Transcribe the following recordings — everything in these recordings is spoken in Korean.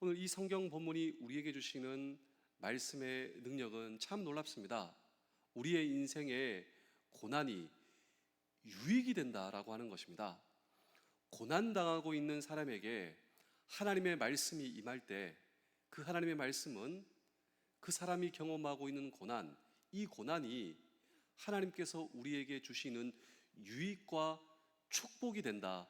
오늘 이 성경 본문이 우리에게 주시는 말씀의 능력은 참 놀랍습니다. 우리의 인생에 고난이 유익이 된다라고 하는 것입니다. 고난당하고 있는 사람에게 하나님의 말씀이 임할 때 그 하나님의 말씀은 그 사람이 경험하고 있는 고난, 이 고난이 하나님께서 우리에게 주시는 유익과 축복이 된다.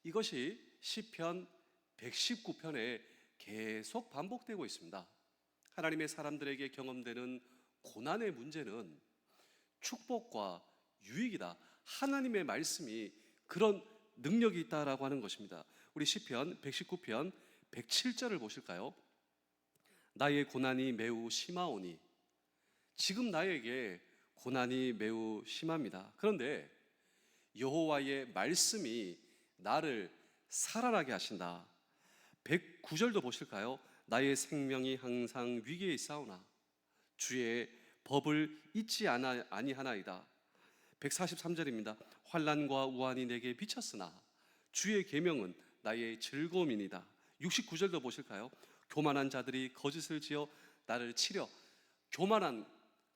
이것이 시편 119편에 계속 반복되고 있습니다. 하나님의 사람들에게 경험되는 고난의 문제는 축복과 유익이다. 하나님의 말씀이 그런 능력이 있다라고 하는 것입니다. 우리 시편 119편 107절을 보실까요? 나의 고난이 매우 심하오니. 지금 나에게 고난이 매우 심합니다. 그런데 여호와의 말씀이 나를 살아나게 하신다. 109절도 보실까요? 나의 생명이 항상 위기에 있사오나 주의 법을 잊지 아니하나이다. 143절입니다. 환난과 우환이 내게 비쳤으나 주의 계명은 나의 즐거움이니다. 69절도 보실까요? 교만한 자들이 거짓을 지어 나를 치려. 교만한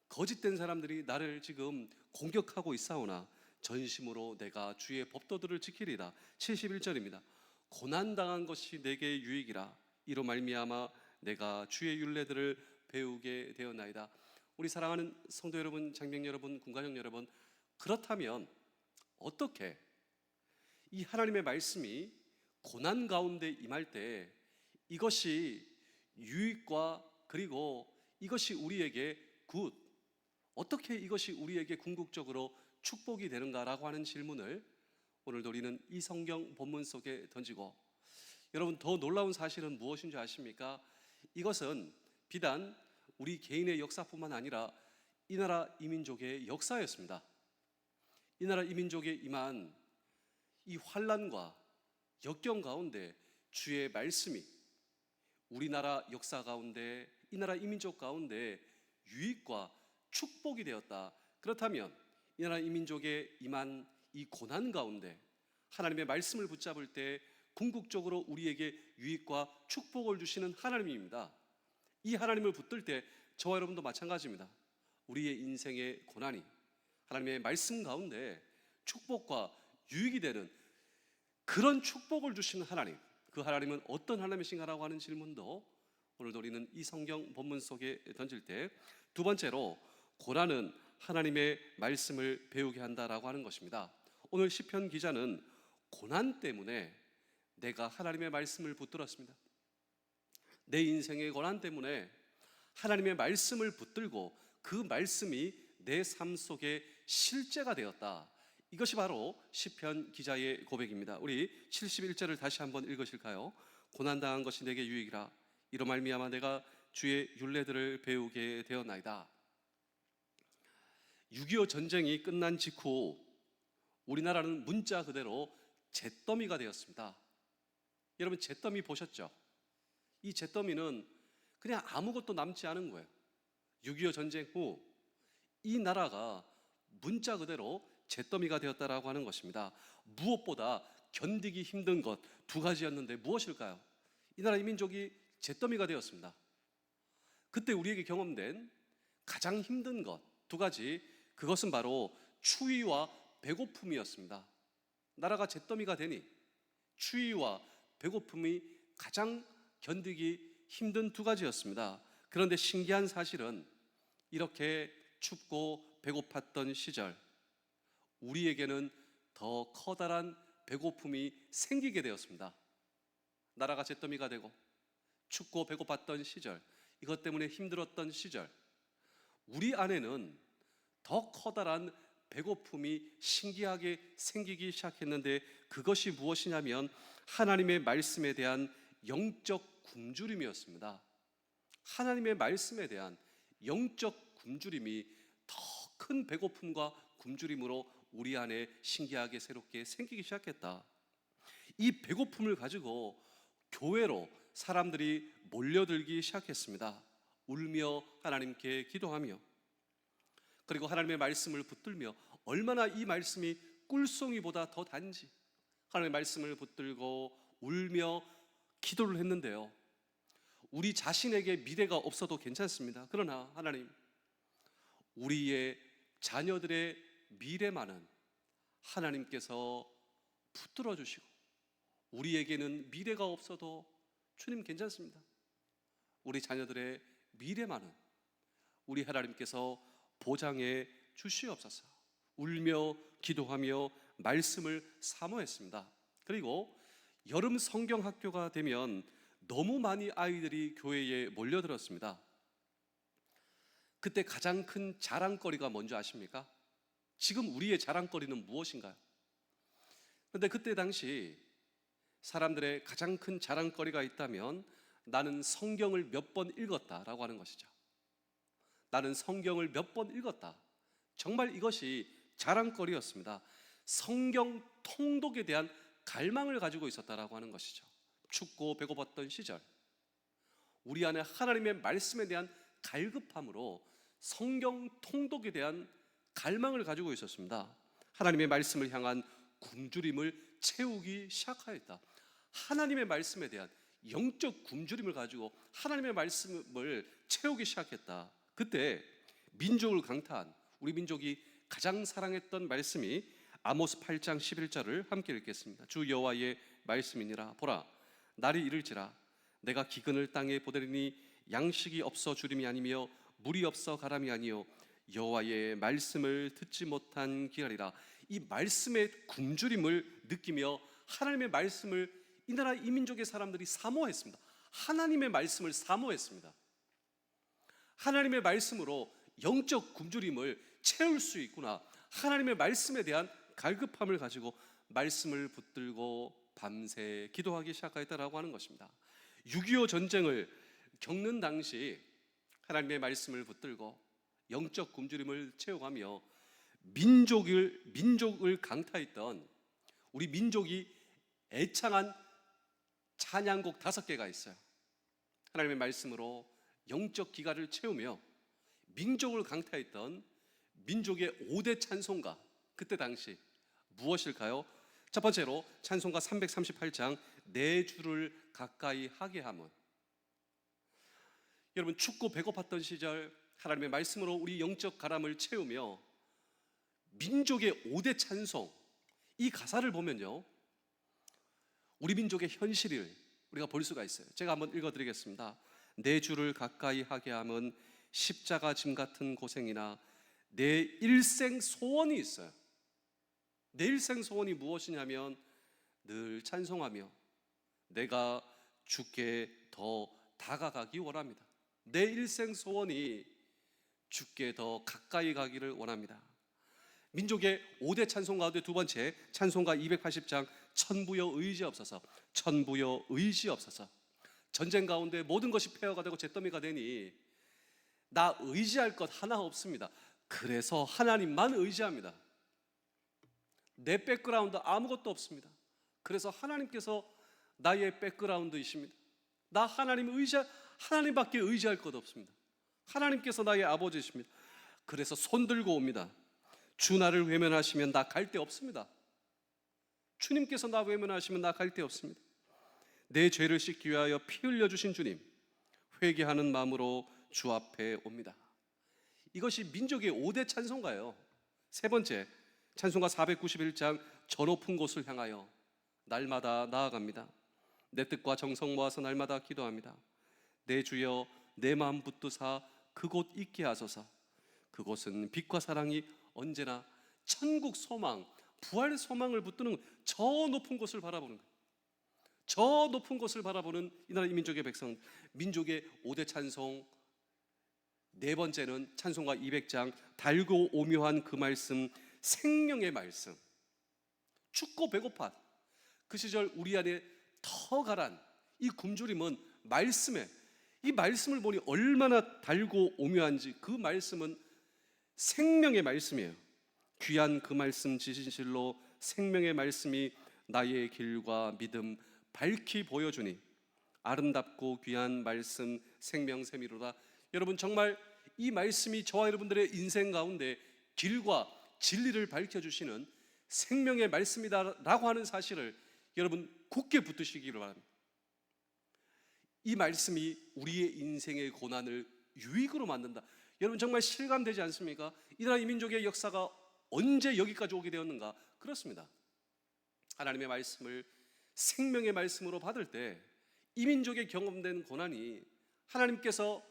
거짓된 사람들이 나를 지금 공격하고 있사오나 전심으로 내가 주의 법도들을 지키리라. 71절입니다. 고난당한 것이 내게 유익이라. 이로 말미암아 내가 주의 율례들을 배우게 되었나이다. 우리 사랑하는 성도 여러분, 장병 여러분, 군가족 여러분, 그렇다면 어떻게 이 하나님의 말씀이 고난 가운데 임할 때 이것이 유익과 그리고 이것이 우리에게 어떻게 이것이 우리에게 궁극적으로 축복이 되는가라고 하는 질문을 오늘도 우리는 이 성경 본문 속에 던지고, 여러분 더 놀라운 사실은 무엇인 줄 아십니까? 이것은 비단 우리 개인의 역사뿐만 아니라 이 나라 이민족의 역사였습니다. 이 나라 이민족에 임한 이 환난과 역경 가운데 주의 말씀이 우리나라 역사 가운데 이 나라 이민족 가운데 유익과 축복이 되었다. 그렇다면 이 나라 이민족에 임한 이 고난 가운데 하나님의 말씀을 붙잡을 때 궁극적으로 우리에게 유익과 축복을 주시는 하나님입니다. 이 하나님을 붙들 때 저와 여러분도 마찬가지입니다. 우리의 인생의 고난이 하나님의 말씀 가운데 축복과 유익이 되는 그런 축복을 주시는 하나님, 그 하나님은 어떤 하나님이신가라고 하는 질문도 오늘도 우리는 이 성경 본문 속에 던질 때 두 번째로 고난은 하나님의 말씀을 배우게 한다라고 하는 것입니다. 오늘 시편 기자는 고난 때문에 내가 하나님의 말씀을 붙들었습니다. 내 인생의 고난 때문에 하나님의 말씀을 붙들고 그 말씀이 내 삶 속에 실제가 되었다. 이것이 바로 시편 기자의 고백입니다. 우리 71절을 다시 한번 읽으실까요? 고난당한 것이 내게 유익이라. 이로 말미암아 내가 주의 율례들을 배우게 되었나이다. 6.25 전쟁이 끝난 직후 우리나라는 문자 그대로 잿더미가 되었습니다. 여러분 잿더미 보셨죠? 이 잿더미는 그냥 아무것도 남지 않은 거예요. 6.25 전쟁 후 이 나라가 문자 그대로 잿더미가 되었다라고 하는 것입니다. 무엇보다 견디기 힘든 것 두 가지였는데 무엇일까요? 이 나라 이민족이 잿더미가 되었습니다. 그때 우리에게 경험된 가장 힘든 것 두 가지, 그것은 바로 추위와 배고픔이었습니다. 나라가 잿더미가 되니 추위와 배고픔이 가장 견디기 힘든 두 가지였습니다. 그런데 신기한 사실은 이렇게 춥고 배고팠던 시절 우리에게는 더 커다란 배고픔이 생기게 되었습니다. 나라가 잿더미가 되고 춥고 배고팠던 시절, 이것 때문에 힘들었던 시절, 우리 안에는 더 커다란 배고픔이 신기하게 생기기 시작했는데 그것이 무엇이냐면 하나님의 말씀에 대한 영적 굶주림이었습니다. 하나님의 말씀에 대한 영적 굶주림이 더 큰 배고픔과 굶주림으로 우리 안에 신기하게 새롭게 생기기 시작했다. 이 배고픔을 가지고 교회로 사람들이 몰려들기 시작했습니다. 울며 하나님께 기도하며, 그리고 하나님의 말씀을 붙들며 얼마나 이 말씀이 꿀송이보다 더 단지 하나님의 말씀을 붙들고 울며 기도를 했는데요, 우리 자신에게 미래가 없어도 괜찮습니다. 그러나 하나님, 우리의 자녀들의 미래만은 하나님께서 붙들어 주시고, 우리에게는 미래가 없어도 주님 괜찮습니다. 우리 자녀들의 미래만은 우리 하나님께서 보장해 주시옵소서. 울며 기도하며 말씀을 사모했습니다. 그리고 여름 성경 학교가 되면 너무 많이 아이들이 교회에 몰려들었습니다. 그때 가장 큰 자랑거리가 뭔지 아십니까? 지금 우리의 자랑거리는 무엇인가요? 그런데 그때 당시 사람들의 가장 큰 자랑거리가 있다면 나는 성경을 몇 번 읽었다라고 하는 것이죠. 나는 성경을 몇 번 읽었다. 정말 이것이 자랑거리였습니다. 성경 통독에 대한 갈망을 가지고 있었다라고 하는 것이죠. 춥고 배고팠던 시절, 우리 안에 하나님의 말씀에 대한 갈급함으로 성경 통독에 대한 갈망을 가지고 있었습니다. 하나님의 말씀을 향한 굶주림을 채우기 시작하였다. 하나님의 말씀에 대한 영적 굶주림을 가지고 하나님의 말씀을 채우기 시작했다. 그때 민족을 강타한, 우리 민족이 가장 사랑했던 말씀이 아모스 8장 11절을 함께 읽겠습니다. 주 여호와의 말씀이니라. 보라, 날이 이를지라 내가 기근을 땅에 보내리니 양식이 없어 주림이 아니며 물이 없어 가람이 아니요 여호와의 말씀을 듣지 못한 기라리라. 이 말씀의 굶주림을 느끼며 하나님의 말씀을 이 나라 이 민족의 사람들이 사모했습니다. 하나님의 말씀을 사모했습니다. 하나님의 말씀으로 영적 굶주림을 채울 수 있구나. 하나님의 말씀에 대한 갈급함을 가지고 말씀을 붙들고 밤새 기도하기 시작하였다라고 하는 것입니다. 6.25 전쟁을 겪는 당시 하나님의 말씀을 붙들고 영적 굶주림을 채워가며 민족을 강타했던 우리 민족이 애창한 찬양곡 5개가 있어요. 하나님의 말씀으로 영적 기가를 채우며 민족을 강타했던 민족의 5대 찬송가, 그때 당시 무엇일까요? 첫 번째로 찬송가 338장 내 주를 가까이 하게 함은. 여러분, 춥고 배고팠던 시절 하나님의 말씀으로 우리 영적 가람을 채우며 민족의 5대 찬송, 이 가사를 보면요, 우리 민족의 현실을 우리가 볼 수가 있어요. 제가 한번 읽어드리겠습니다. 내 주를 가까이 하게 함은 십자가 짐 같은 고생이나 내 일생 소원이 있어요. 내 일생 소원이 무엇이냐면 늘 찬송하며 내가 주께 더 다가가기 원합니다. 내 일생 소원이 주께 더 가까이 가기를 원합니다. 민족의 5대 찬송 가운데 두 번째, 찬송가 280장 천부여 의지없소서. 천부여 의지없소서. 전쟁 가운데 모든 것이 폐허가 되고 잿더미가 되니 나 의지할 것 하나 없습니다. 그래서 하나님만 의지합니다. 내 백그라운드 아무것도 없습니다. 그래서 하나님께서 나의 백그라운드이십니다. 나 하나님밖에 의지할 것 없습니다. 하나님께서 나의 아버지이십니다. 그래서 손 들고 옵니다. 주 나를 외면하시면 나 갈 데 없습니다. 주님께서 나 외면하시면 나 갈 데 없습니다. 내 죄를 씻기 위하여 피 흘려주신 주님, 회개하는 마음으로 주 앞에 옵니다. 이것이 민족의 5대 찬송가예요. 세 번째, 찬송가 491장 저 높은 곳을 향하여 날마다 나아갑니다. 내 뜻과 정성 모아서 날마다 기도합니다. 내 주여 내 마음 붙드사 그곳 있게 하소서. 그곳은 빛과 사랑이 언제나 천국 소망, 부활 소망을 붙드는 저 높은 곳을 바라보는 거예요. 저 높은 곳을 바라보는 이 나라 이 민족의 백성, 민족의 5대 찬송. 네 번째는 찬송가 200장 달고 오묘한 그 말씀, 생명의 말씀. 춥고 배고파 그 시절 우리 안에 터가란 이 굶주림은 말씀에, 이 말씀을 보니 얼마나 달고 오묘한지. 그 말씀은 생명의 말씀이에요. 귀한 그 말씀 진실로 생명의 말씀이 나의 길과 믿음 밝히 보여주니 아름답고 귀한 말씀 생명샘이로다. 여러분, 정말 이 말씀이 저와 여러분들의 인생 가운데 길과 진리를 밝혀주시는 생명의 말씀이다라고 하는 사실을 여러분 굳게 붙드시기를 바랍니다. 이 말씀이 우리의 인생의 고난을 유익으로 만든다. 여러분 정말 실감되지 않습니까? 이 나라 이 민족의 역사가 언제 여기까지 오게 되었는가? 그렇습니다. 하나님의 말씀을 생명의 말씀으로 받을 때 이 민족의 경험된 고난이 하나님께서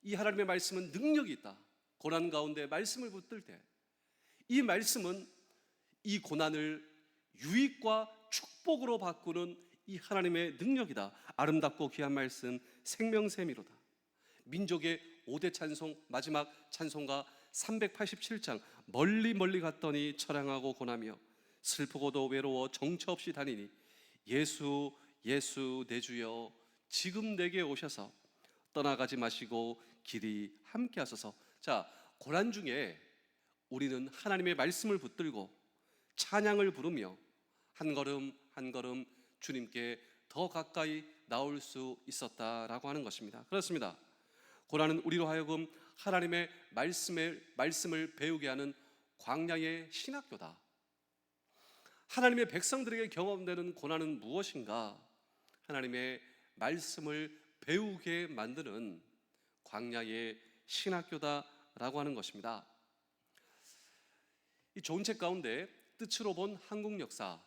이 하나님의 말씀은 능력이 있다. 고난 가운데 말씀을 붙들 때 이 말씀은 이 고난을 유익과 축복으로 바꾸는 이 하나님의 능력이다. 아름답고 귀한 말씀 생명샘이로다. 민족의 5대 찬송 마지막 찬송가 387장 멀리 멀리 갔더니 처량하고 고나며 슬프고도 외로워 정처 없이 다니니 예수 예수 내 주여 지금 내게 오셔서 떠나가지 마시고 길이 함께 하소서. 자, 고난 중에 우리는 하나님의 말씀을 붙들고 찬양을 부르며 한 걸음 한 걸음 주님께 더 가까이 나올 수 있었다라고 하는 것입니다. 그렇습니다. 고난은 우리로 하여금 하나님의 말씀을 배우게 하는 광야의 신학교다. 하나님의 백성들에게 경험되는 고난은 무엇인가? 하나님의 말씀을 배우게 만드는 광야의 신학교다라고 하는 것입니다. 이 좋은 책 가운데 뜻으로 본 한국 역사,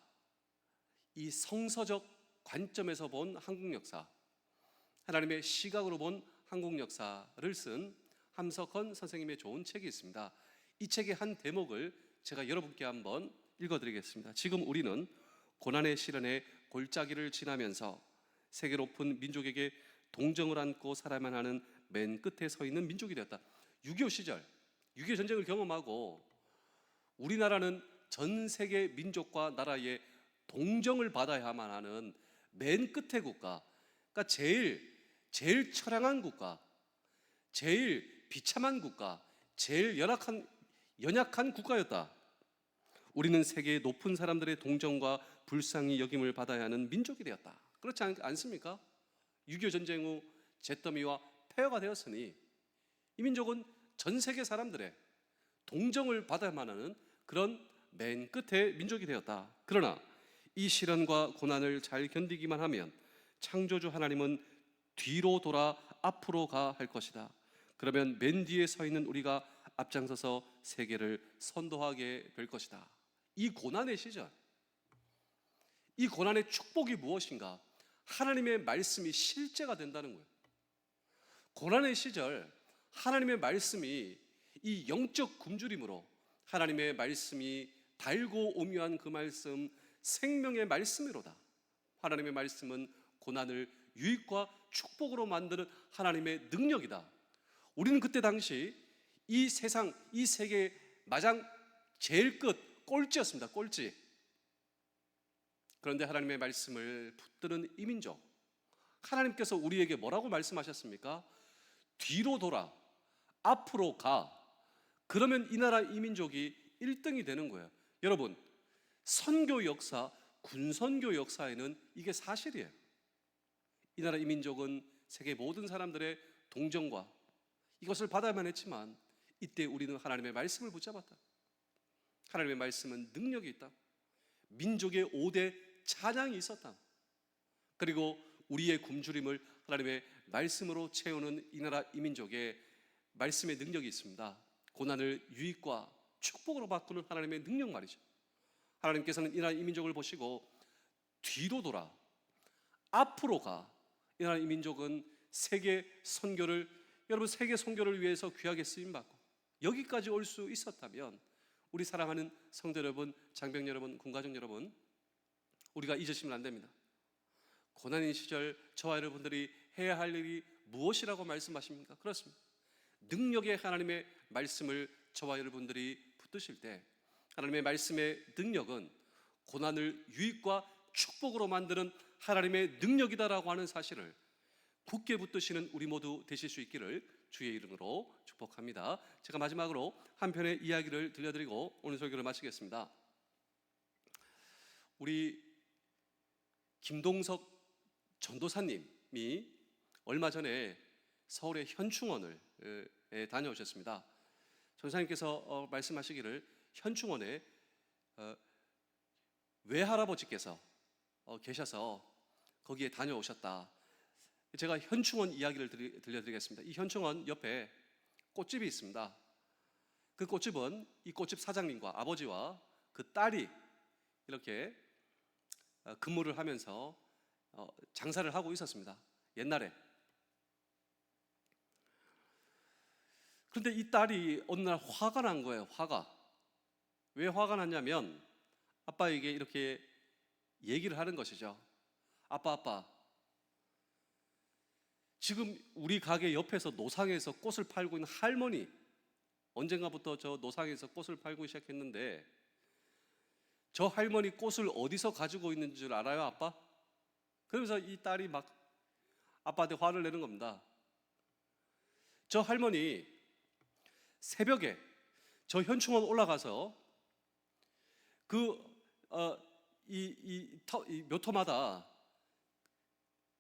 이 성서적 관점에서 본 한국 역사, 하나님의 시각으로 본 한국 역사를 쓴 함석헌 선생님의 좋은 책이 있습니다. 이 책의 한 대목을 제가 여러분께 한번 읽어드리겠습니다. 지금 우리는 고난의 시련의 골짜기를 지나면서 세계 높은 민족에게 동정을 안고 살아야만 하는 맨 끝에 서 있는 민족이 되었다. 6.25 시절 6.25 전쟁을 경험하고 우리나라는 전 세계 민족과 나라의 동정을 받아야만 하는 맨 끝의 국가, 그러니까 제일 처량한 국가, 제일 비참한 국가, 제일 연약한 국가였다. 우리는 세계의 높은 사람들의 동정과 불쌍히 여김을 받아야 하는 민족이 되었다. 그렇지 않습니까? 6.25 전쟁 후 잿더미와 폐허가 되었으니 이 민족은 전 세계 사람들의 동정을 받아야만 하는 그런 맨 끝의 민족이 되었다. 그러나 이 시련과 고난을 잘 견디기만 하면 창조주 하나님은 뒤로 돌아 앞으로 가 할 것이다. 그러면 맨 뒤에 서 있는 우리가 앞장서서 세계를 선도하게 될 것이다. 이 고난의 시절, 이 고난의 축복이 무엇인가? 하나님의 말씀이 실제가 된다는 거예요. 고난의 시절 하나님의 말씀이 이 영적 굶주림으로 하나님의 말씀이 달고 오묘한 그 말씀 생명의 말씀이로다. 하나님의 말씀은 고난을 유익과 축복으로 만드는 하나님의 능력이다. 우리는 그때 당시 이 세상, 이 세계 마장 제일 끝 꼴찌였습니다. 꼴찌. 그런데 하나님의 말씀을 붙드는 이 민족, 하나님께서 우리에게 뭐라고 말씀하셨습니까? 뒤로 돌아 앞으로 가. 그러면 이 나라 이 민족이 1등이 되는 거예요. 여러분, 선교 역사, 군선교 역사에는 이게 사실이에요. 이 나라 이 민족은 세계 모든 사람들의 동정과 이것을 받아야만 했지만 이때 우리는 하나님의 말씀을 붙잡았다. 하나님의 말씀은 능력이 있다. 민족의 5대 찬양이 있었다. 그리고 우리의 굶주림을 하나님의 말씀으로 채우는 이 나라 이 민족의 말씀의 능력이 있습니다. 고난을 유익과 축복으로 바꾸는 하나님의 능력 말이죠. 하나님께서는 이 나라 이 민족을 보시고 뒤로 돌아 앞으로 가. 이 나라 이 민족은 세계 선교를, 여러분 세계 선교를 위해서 귀하게 쓰임받고 여기까지 올 수 있었다면 우리 사랑하는 성도 여러분, 장병 여러분, 군가족 여러분, 우리가 잊으시면 안 됩니다. 고난의 시절 저와 여러분들이 해야 할 일이 무엇이라고 말씀하십니까? 그렇습니다. 능력의 하나님의 말씀을 저와 여러분들이 붙드실 때 하나님의 말씀의 능력은 고난을 유익과 축복으로 만드는 하나님의 능력이다라고 하는 사실을 굳게 붙드시는 우리 모두 되실 수 있기를 주의 이름으로 축복합니다. 제가 마지막으로 한 편의 이야기를 들려드리고 오늘 설교를 마치겠습니다. 우리 김동석 전도사님이 얼마 전에 서울의 현충원을 다녀오셨습니다. 전사님께서 말씀하시기를 현충원에 외할아버지께서 계셔서 거기에 다녀오셨다. 제가 현충원 이야기를 들려드리겠습니다. 이 현충원 옆에 꽃집이 있습니다. 그 꽃집은 이 꽃집 사장님과 아버지와 그 딸이 이렇게 근무를 하면서 장사를 하고 있었습니다. 옛날에. 그런데 이 딸이 어느 날 화가 난 거예요. 화가. 왜 화가 났냐면 아빠에게 이렇게 얘기를 하는 것이죠. 아빠, 지금 우리 가게 옆에서 노상에서 꽃을 팔고 있는 할머니, 언젠가부터 저 노상에서 꽃을 팔고 시작했는데 저 할머니 꽃을 어디서 가지고 있는 줄 알아요, 아빠? 그러면서 이 딸이 막 아빠한테 화를 내는 겁니다. 저 할머니 새벽에 저 현충원 올라가서 이 묘토마다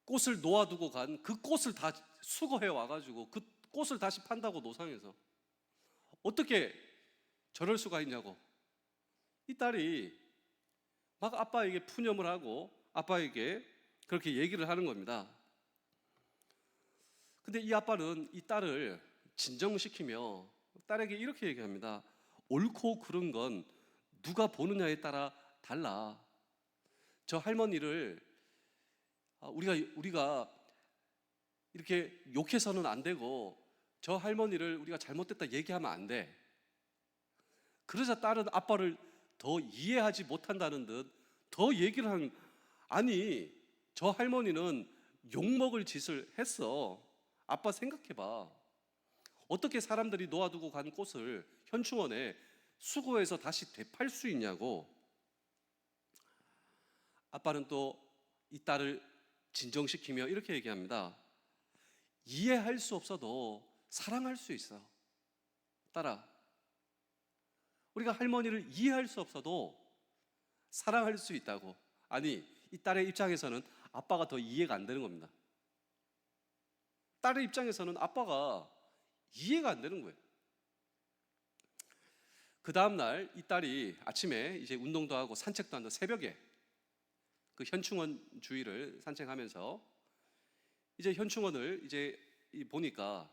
꽃을 놓아두고 간 그 꽃을 다 수거해 와가지고 그 꽃을 다시 판다고 노상에서. 어떻게 저럴 수가 있냐고. 이 딸이 막 아빠에게 푸념을 하고 아빠에게 그렇게 얘기를 하는 겁니다. 근데 이 아빠는 이 딸을 진정시키며 딸에게 이렇게 얘기합니다. 옳고 그른 건 누가 보느냐에 따라 달라. 저 할머니를 우리가 이렇게 욕해서는 안 되고 저 할머니를 우리가 잘못됐다 얘기하면 안 돼. 그러자 딸은 아빠를 더 이해하지 못한다는 듯 더 얘기를 하는. 아니, 저 할머니는 욕먹을 짓을 했어. 아빠 생각해봐. 어떻게 사람들이 놓아두고 간 꽃을 현충원에 수거해서 다시 되팔 수 있냐고. 아빠는 또 이 딸을 진정시키며 이렇게 얘기합니다. 이해할 수 없어도 사랑할 수 있어. 딸아, 우리가 할머니를 이해할 수 없어도 사랑할 수 있다고. 아니, 이 딸의 입장에서는 아빠가 더 이해가 안 되는 겁니다. 딸의 입장에서는 아빠가 이해가 안 되는 거예요. 그 다음날 이 딸이 아침에 이제 운동도 하고 산책도 한다. 새벽에 그 현충원 주위를 산책하면서 이제 현충원을 이제 보니까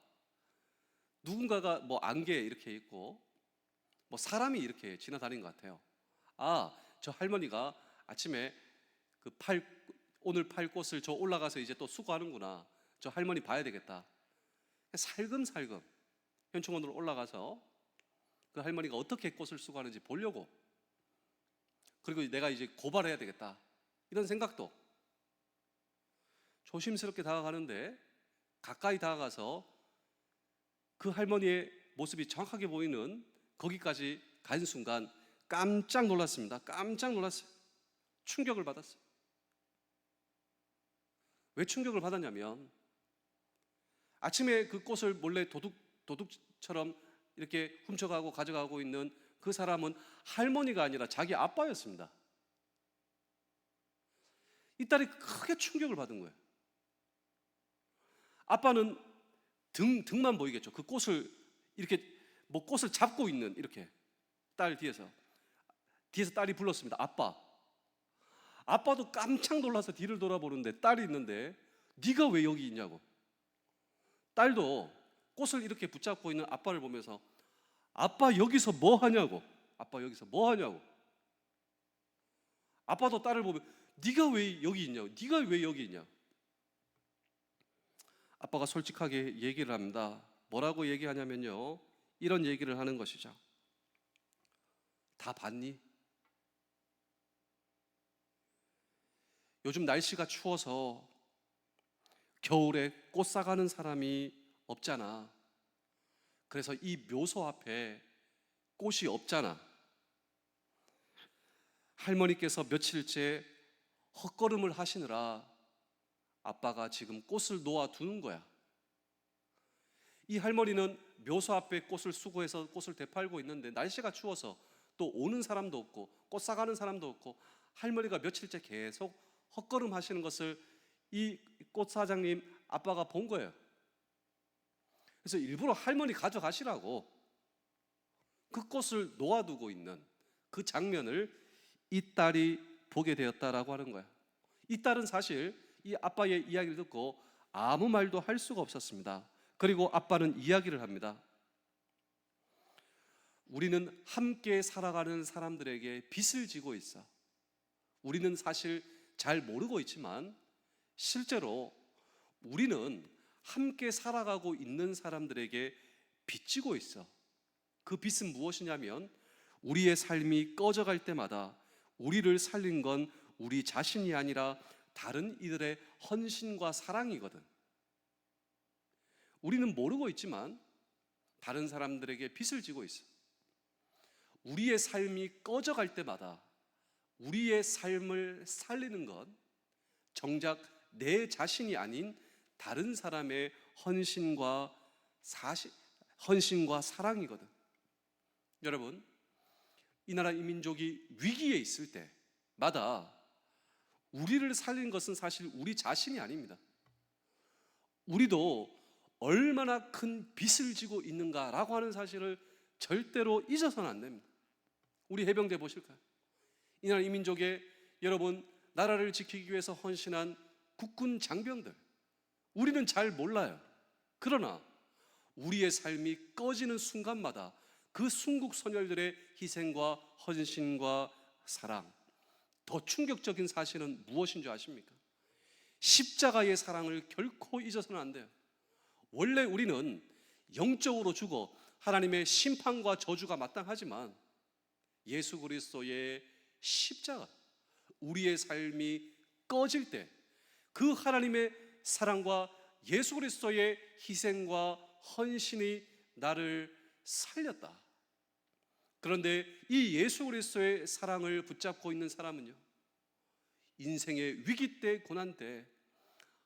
누군가가 뭐 안개 이렇게 있고 뭐 사람이 이렇게 지나다니는 것 같아요. 아, 저 할머니가 아침에 오늘 팔 꽃을 저 올라가서 이제 또 수거하는구나. 저 할머니 봐야 되겠다. 살금살금 현충원으로 올라가서 그 할머니가 어떻게 꽃을 수거하는지 보려고. 그리고 내가 이제 고발해야 되겠다. 이런 생각도. 조심스럽게 다가가는데 가까이 다가가서 그 할머니의 모습이 정확하게 보이는 거기까지 간 순간 깜짝 놀랐습니다. 깜짝 놀랐어요. 충격을 받았어요. 왜 충격을 받았냐면 아침에 그 꽃을 몰래 도둑처럼 이렇게 훔쳐가고 가져가고 있는 그 사람은 할머니가 아니라 자기 아빠였습니다. 이 딸이 크게 충격을 받은 거예요. 아빠는 등만 보이겠죠. 그 꽃을 이렇게 뭐 꽃을 잡고 있는 이렇게 딸 뒤에서 딸이 불렀습니다. 아빠. 아빠도 깜짝 놀라서 뒤를 돌아보는데 딸이 있는데 네가 왜 여기 있냐고. 딸도 꽃을 이렇게 붙잡고 있는 아빠를 보면서 아빠 여기서 뭐 하냐고. 아빠 여기서 뭐 하냐고. 아빠도 딸을 보면 네가 왜 여기 있냐고. 네가 왜 여기 있냐. 아빠가 솔직하게 얘기를 합니다. 뭐라고 얘기하냐면요, 이런 얘기를 하는 것이죠. 다 봤니? 요즘 날씨가 추워서 겨울에 꽃 사가는 사람이 없잖아. 그래서 이 묘소 앞에 꽃이 없잖아. 할머니께서 며칠째 헛걸음을 하시느라 아빠가 지금 꽃을 놓아두는 거야. 이 할머니는 묘소 앞에 꽃을 수거해서 꽃을 되팔고 있는데 날씨가 추워서 또 오는 사람도 없고 꽃 사가는 사람도 없고 할머니가 며칠째 계속 헛걸음 하시는 것을 이 꽃 사장님 아빠가 본 거예요. 그래서 일부러 할머니 가져가시라고 그 꽃을 놓아두고 있는 그 장면을 이 딸이 보게 되었다라고 하는 거야. 이 딸은 사실 이 아빠의 이야기를 듣고 아무 말도 할 수가 없었습니다. 그리고 아빠는 이야기를 합니다. 우리는 함께 살아가는 사람들에게 빚을 지고 있어. 우리는 사실 잘 모르고 있지만 실제로 우리는 함께 살아가고 있는 사람들에게 빚지고 있어. 그 빚은 무엇이냐면 우리의 삶이 꺼져갈 때마다 우리를 살린 건 우리 자신이 아니라 다른 이들의 헌신과 사랑이거든. 우리는 모르고 있지만 다른 사람들에게 빚을 지고 있어. 우리의 삶이 꺼져갈 때마다 우리의 삶을 살리는 건 정작 내 자신이 아닌 다른 사람의 헌신과 사랑이거든. 여러분, 이 나라 이 민족이 위기에 있을 때마다 우리를 살린 것은 사실 우리 자신이 아닙니다. 우리도 얼마나 큰 빚을 지고 있는가라고 하는 사실을 절대로 잊어서는 안 됩니다. 우리 해병대 보실까요? 이 나라 이 민족의 여러분, 나라를 지키기 위해서 헌신한 국군 장병들, 우리는 잘 몰라요. 그러나 우리의 삶이 꺼지는 순간마다 그 순국 선열들의 희생과 헌신과 사랑, 더 충격적인 사실은 무엇인 줄 아십니까? 십자가의 사랑을 결코 잊어서는 안 돼요. 원래 우리는 영적으로 죽어 하나님의 심판과 저주가 마땅하지만 예수 그리스도의 십자가, 우리의 삶이 꺼질 때 그 하나님의 사랑과 예수 그리스도의 희생과 헌신이 나를 살렸다. 그런데 이 예수 그리스도의 사랑을 붙잡고 있는 사람은요, 인생의 위기 때, 고난 때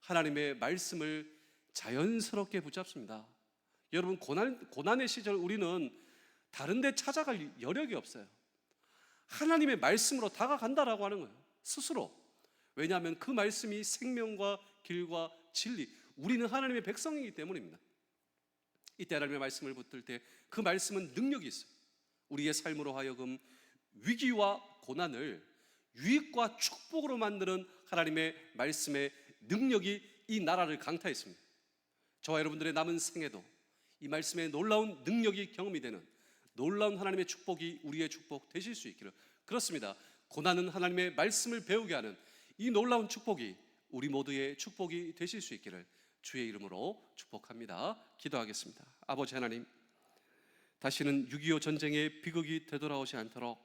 하나님의 말씀을 자연스럽게 붙잡습니다. 여러분, 고난의 시절 우리는 다른 데 찾아갈 여력이 없어요. 하나님의 말씀으로 다가간다라고 하는 거예요, 스스로. 왜냐하면 그 말씀이 생명과 길과 진리, 우리는 하나님의 백성이기 때문입니다. 이때 하나님의 말씀을 붙들 때 그 말씀은 능력이 있어요. 우리의 삶으로 하여금 위기와 고난을 유익과 축복으로 만드는 하나님의 말씀의 능력이 이 나라를 강타했습니다. 저와 여러분들의 남은 생에도 이 말씀의 놀라운 능력이 경험이 되는 놀라운 하나님의 축복이 우리의 축복 되실 수 있기를. 그렇습니다. 고난은 하나님의 말씀을 배우게 하는 이 놀라운 축복이 우리 모두의 축복이 되실 수 있기를 주의 이름으로 축복합니다. 기도하겠습니다. 아버지 하나님, 다시는 6.25 전쟁의 비극이 되돌아오지 않도록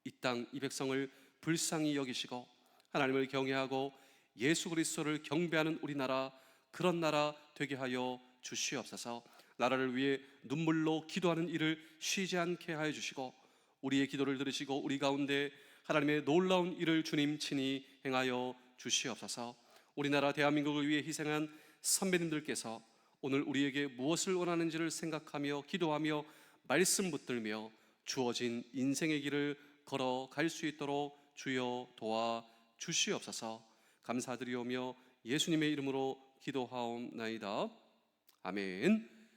이 땅, 이 백성을 불쌍히 여기시고 하나님을 경외하고 예수 그리스도를 경배하는 우리나라, 그런 나라 되게 하여 주시옵소서. 나라를 위해 눈물로 기도하는 일을 쉬지 않게 하여 주시고 우리의 기도를 들으시고 우리 가운데 하나님의 놀라운 일을 주님 친히 행하여 주시옵소서. 우리나라 대한민국을 위해 희생한 선배님들께서 오늘 우리에게 무엇을 원하는지를 생각하며 기도하며 말씀 붙들며 주어진 인생의 길을 걸어갈 수 있도록 주여 도와 주시옵소서. 감사드리오며 예수님의 이름으로 기도하옵나이다. 아멘.